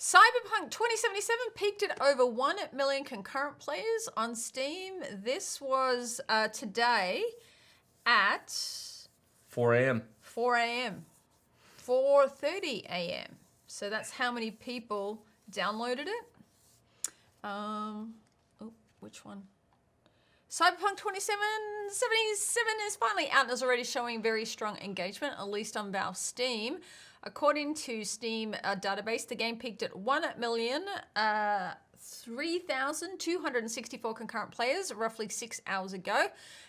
Cyberpunk 2077 peaked at over 1 million concurrent players on Steam. This was today at 4 a.m. 4 a.m. 4:30 a.m. So that's how many people downloaded it. Which one? Cyberpunk 2077 is finally out and is already showing very strong engagement, at least on Valve Steam. According to Steam database, the game peaked at 1,003,264 concurrent players roughly 6 hours ago.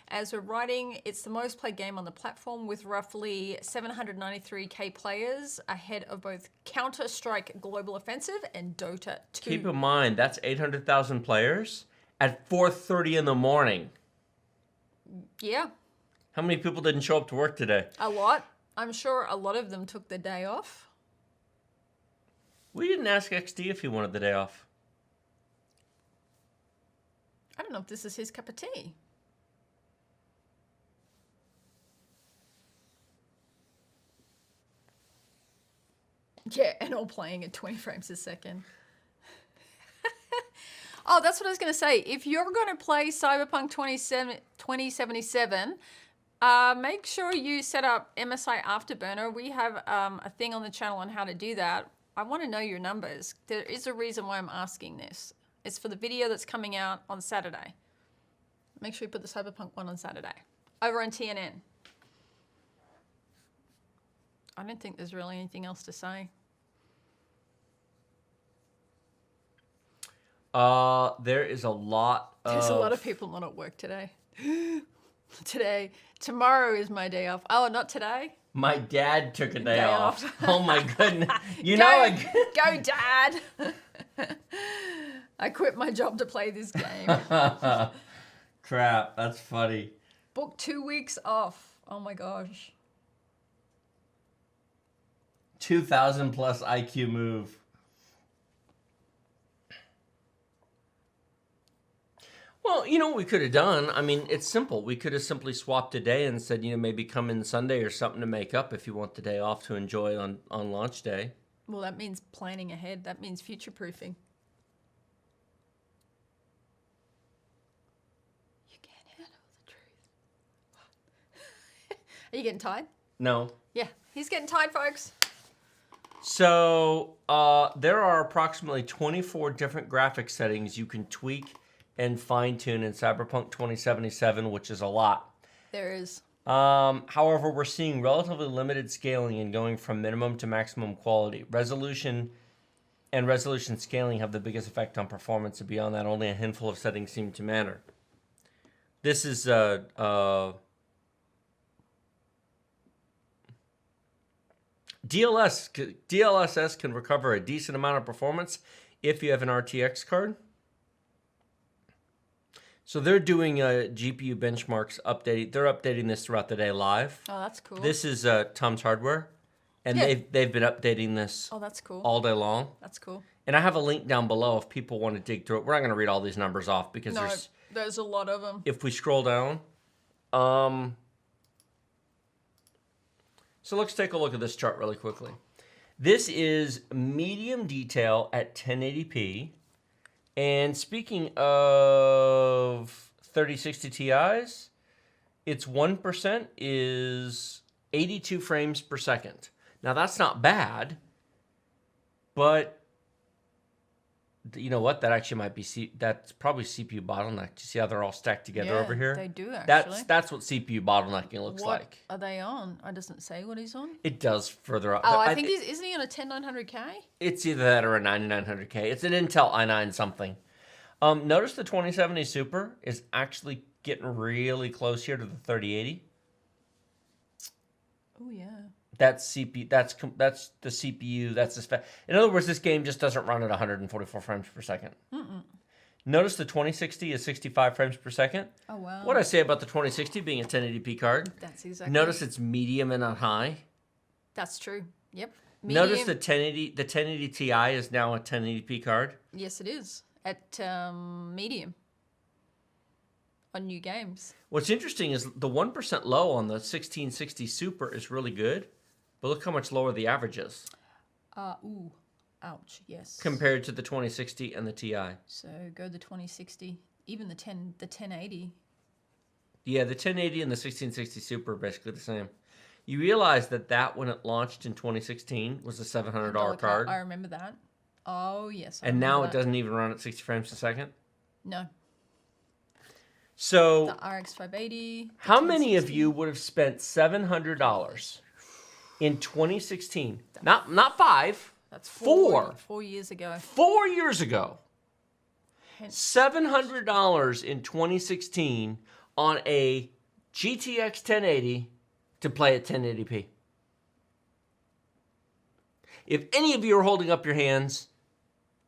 As we're writing, it's the most played game on the platform with roughly 793k players, ahead of both Counter-Strike Global Offensive and Dota 2. Keep in mind, that's 800,000 players at 4:30 in the morning. Yeah. How many people didn't show up to work today? A lot. I'm sure a lot of them took the day off. We didn't ask XD if he wanted the day off. I don't know if this is his cup of tea. Yeah, and all playing at 20 frames a second. Oh, that's what I was going to say. If you're going to play Cyberpunk 2077, make sure you set up MSI Afterburner. We have a thing on the channel on how to do that. I want to know your numbers. There is a reason why I'm asking this. It's for the video that's coming out on Saturday. Make sure you put the Cyberpunk one on Saturday. Over on TNN. I don't think there's really anything else to say. There is a lot of... There's a lot of people not at work today. Tomorrow is my day off. Oh, not today? My dad took a day off. Oh my goodness. Go, Dad. I quit my job to play this game. Crap, that's funny. Booked 2 weeks off. Oh my gosh. 2,000 plus IQ move. Well, you know what we could have done? I mean, it's simple. We could have simply swapped a day and said, maybe come in Sunday or something to make up if you want the day off to enjoy on launch day. Well, that means planning ahead. That means future-proofing. You can't handle the truth. Are you getting tired? No. Yeah, he's getting tired, folks. So there are approximately 24 different graphic settings you can tweak and fine-tune in Cyberpunk 2077, which is a lot. There is. However, we're seeing relatively limited scaling and going from minimum to maximum quality. Resolution and resolution scaling have the biggest effect on performance, and beyond that, only a handful of settings seem to matter. This is DLSS can recover a decent amount of performance if you have an RTX card. So they're doing GPU benchmarks update. They're updating this throughout the day live. Oh, that's cool. This is Tom's Hardware, and they've been updating this. Oh, that's cool. All day long. That's cool. And I have a link down below if people want to dig through it. We're not going to read all these numbers off because there's a lot of them. If we scroll down, so let's take a look at this chart really quickly. This is medium detail at 1080p. And speaking of 3060 Ti's, its 1% is 82 frames per second. Now, that's not bad, but you know what? That actually might be, that's probably CPU bottleneck. Do you see how they're all stacked together over here? They do, actually. That's what CPU bottlenecking looks like. What are they on? It doesn't say what he's on. It does further up. Oh, I think isn't he on a 10900K? It's either that or a 9900K. It's an Intel i9 something. Notice the 2070 Super is actually getting really close here to the 3080. Oh yeah. That's CPU. That's the CPU. That's the spec. In other words, this game just doesn't run at 144 frames per second. Notice the 2060 is 65 frames per second. Oh wow. What I say about the 2060 being a 1080p card? That's exactly. Notice it's medium and not high. That's true. Yep. Medium. Notice the 1080 Ti is now a 1080p card. Yes, it is at medium on new games. What's interesting is the 1% low on the 1660 Super is really good. But look how much lower the average is. Ooh. Ouch, yes. compared to the 2060 and the Ti. So go the 2060, even the 1080. Yeah, the 1080 and the 1660 Super are basically the same. You realize that when it launched in 2016 was a $700 card. I remember that. Oh, yes. And now it doesn't even run at 60 frames a second? No. So, The RX 580. How many of you would have spent $700 in 2016? Not 5. That's 4. 4 years ago. 4 years ago. Hence. $700 in 2016 on a GTX 1080 to play at 1080p. If any of you are holding up your hands,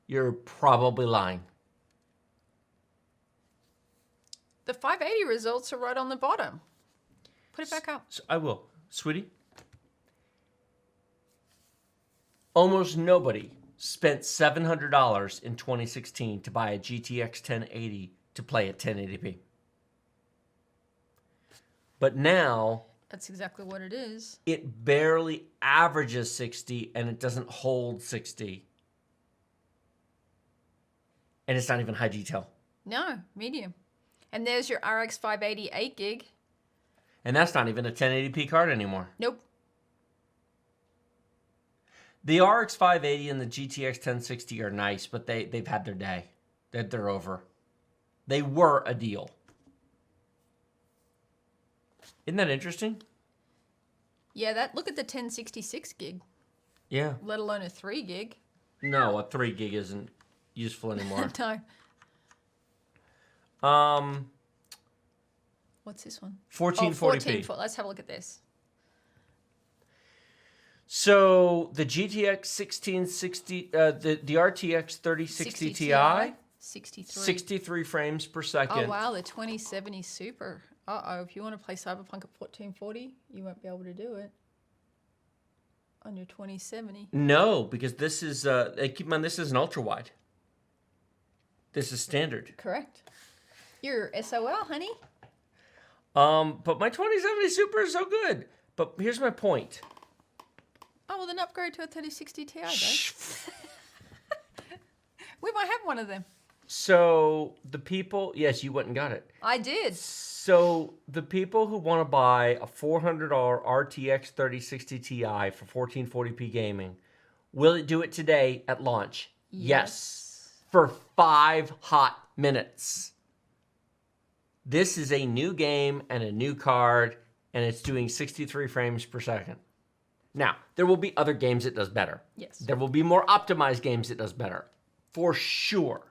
you're probably lying. The 580 results are right on the bottom. Put it back up. So I will. Sweetie? Almost nobody spent $700 in 2016 to buy a GTX 1080 to play at 1080p. But now... That's exactly what it is. It barely averages 60 and it doesn't hold 60. And it's not even high detail. No, medium. And there's your RX 580 8 gig. And that's not even a 1080p card anymore. Nope. The RX 580 and the GTX 1060 are nice, but they've had their day. They're over. They were a deal. Isn't that interesting? Yeah, look at the 1066 gig. Yeah. Let alone a 3 gig. No, a 3 gig isn't useful anymore. No. What's this one? 1440p. Let's have a look at this. So the GTX 1660, the RTX 3060 Ti, 63 frames per second. Oh wow, the 2070 Super. If you want to play Cyberpunk at 1440, you won't be able to do it on your 2070. No, because this is keep in mind this is an ultra wide. This is standard. Correct. You're SOL, honey. But my 2070 Super is so good. But here's my point. Oh, well, then upgrade to a 3060 Ti, guys. We might have one of them. So the people, yes, you went and got it. I did. So the people who want to buy a $400 RTX 3060 Ti for 1440p gaming, will it do it today at launch? Yes. For 5 hot minutes. This is a new game and a new card, and it's doing 63 frames per second. Now, there will be other games it does better. Yes. There will be more optimized games it does better. For sure.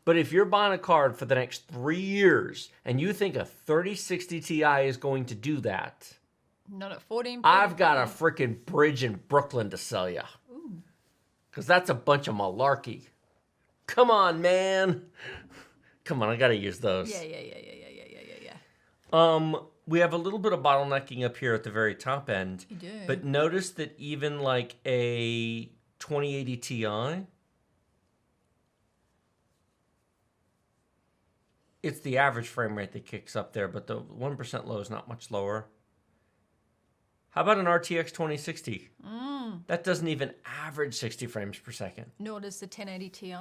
But if you're buying a card for the next 3 years and you think a 3060 Ti is going to do that, not at 14. I've got a freaking bridge in Brooklyn to sell you. Because that's a bunch of malarkey. Come on, man. Come on, I got to use those. Yeah. We have a little bit of bottlenecking up here at the very top end. You do. But notice that even like a 2080 Ti, it's the average frame rate that kicks up there, but the 1% low is not much lower. How about an RTX 2060? That doesn't even average 60 frames per second. Nor does the 1080 Ti.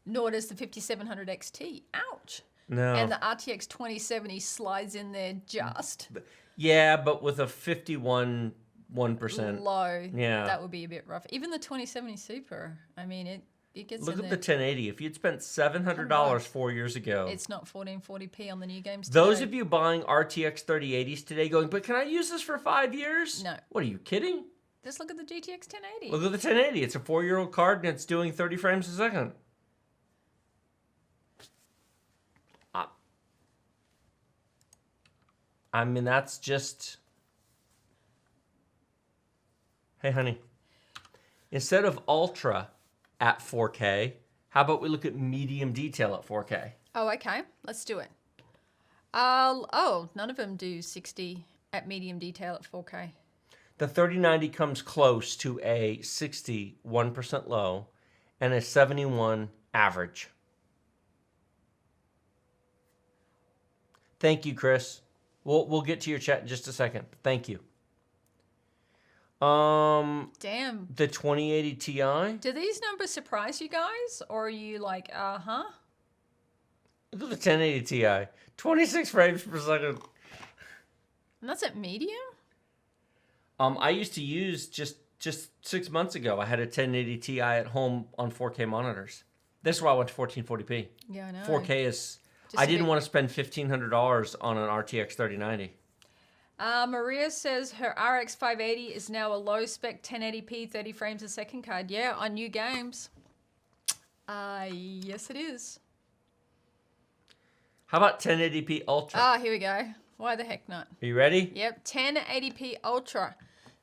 Nor does the 5700 XT. Ouch. No. And the RTX 2070 slides in there just. Yeah, but with a 51% low. Yeah. That would be a bit rough. Even the 2070 Super, I mean, it gets Look in at there. the 1080. If you'd spent $700 4 years ago. It's not 1440p on the new games Those today. of you buying RTX 3080s today going, but can I use this for 5 years? No. What, are you kidding? Just look at the GTX 1080. Look at the 1080. It's a 4-year-old card and it's doing 30 frames a second. I mean, that's just... Hey, honey. Instead of ultra at 4K, how about we look at medium detail at 4K? Oh, okay. Let's do it. None of them do 60 at medium detail at 4K. The 3090 comes close to a 60 1% low and a 71 average. Thank you, Chris. We'll get to your chat in just a second. Thank you. Damn. The 2080 Ti. Do these numbers surprise you guys? Or are you like, uh-huh? Look at the 1080 Ti. 26 frames per second. And that's at medium? I used to use just 6 months ago. I had a 1080 Ti at home on 4K monitors. This is why I went to 1440p. Yeah, I know. 4K is. Just I a didn't bit- want to spend $1,500 on an RTX 3090. Maria says her RX 580 is now a low spec 1080p 30 frames a second card. Yeah, on new games. Yes, it is. How about 1080p Ultra? Ah, here we go. Why the heck not? Are you ready? Yep, 1080p Ultra.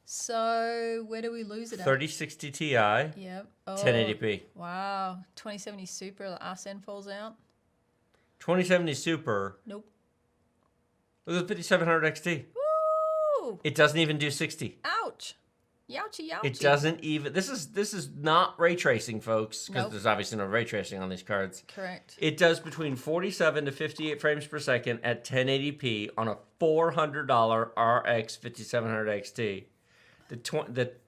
So where do we lose it at? 3060 Ti, Yep. Oh, 1080p. wow. 2070 Super, the Arsene falls out. 2070 Super. Nope. Look at the 5700 XT. Woo! It doesn't even do 60. Ouch. Youchie, youchie. It doesn't even. This is not ray tracing, folks, because Nope. there's obviously no ray tracing on these cards. Correct. It does between 47 to 58 frames per second at 1080p on a $400 RX 5700 XT. The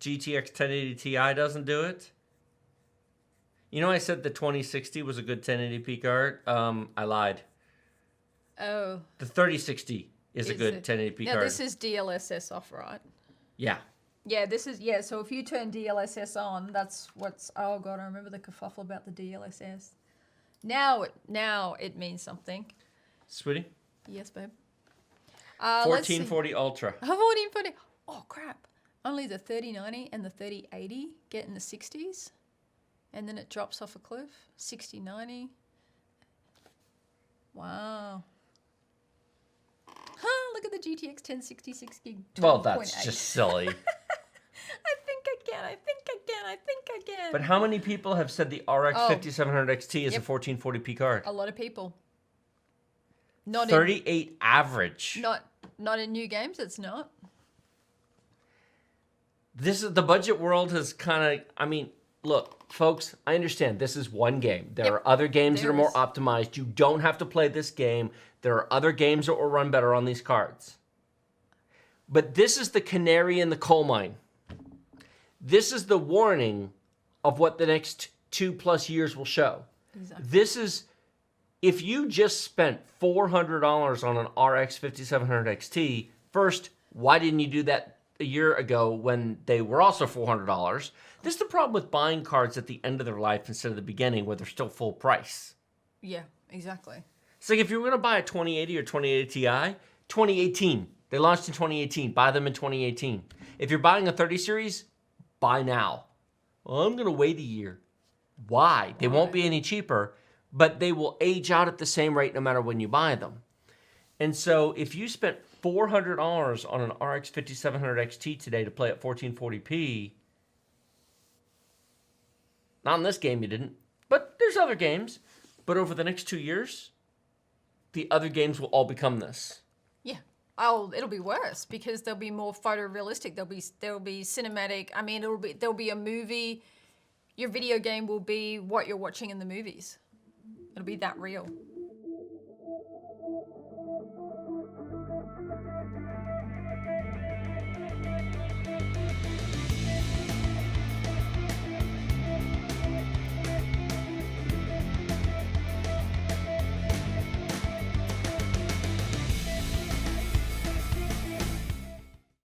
GTX 1080 Ti doesn't do it. You know, I said the 2060 was a good 1080p card. I lied. Oh. The 3060 is a Is good it? 1080p Now, card. this is DLSS off, right? Yeah. Yeah, this is, yeah, so if you turn DLSS on, that's what's, oh God, I remember the kerfuffle about the DLSS. Now it means something. Sweetie? Yes, babe. 1440 Ultra. 1440. Oh, crap. Only the 3090 and the 3080 get in the 60s. And then it drops off a cliff. 6090. Wow. Huh, look at the GTX 1066 gig. Well, that's 12.8. just silly. I think again. But how many people have said the RX Oh. 5700 XT is Yep. a 1440p card? A lot of people. Not 38 average. in, not in new games, it's not. This is the budget world has kind of. I mean, look, folks. I understand this is one game. There Yep. are other games that are There more is. optimized. You don't have to play this game. There are other games that will run better on these cards. But this is the canary in the coal mine. This is the warning of what the next 2+ years will show. Exactly. This is, if you just spent $400 on an RX 5700 XT, first, why didn't you do that a year ago when they were also $400? This is the problem with buying cards at the end of their life instead of the beginning where they're still full price. Yeah, exactly. It's like if you were going to buy a 2080 or 2080 Ti, 2018. They launched in 2018. Buy them in 2018. If you're buying a 30 series, buy now. Well, I'm going to wait a year. Why? They won't be any cheaper, but they will age out at the same rate no matter when you buy them. And so if you spent $400 on an RX 5700 XT today to play at 1440p, not in this game you didn't, but there's other games. But over the next 2 years, the other games will all become this. Yeah. Oh, it'll be worse because they'll be more photorealistic. There'll be cinematic. I mean, there'll be a movie. Your video game will be what you're watching in the movies. It'll be that real.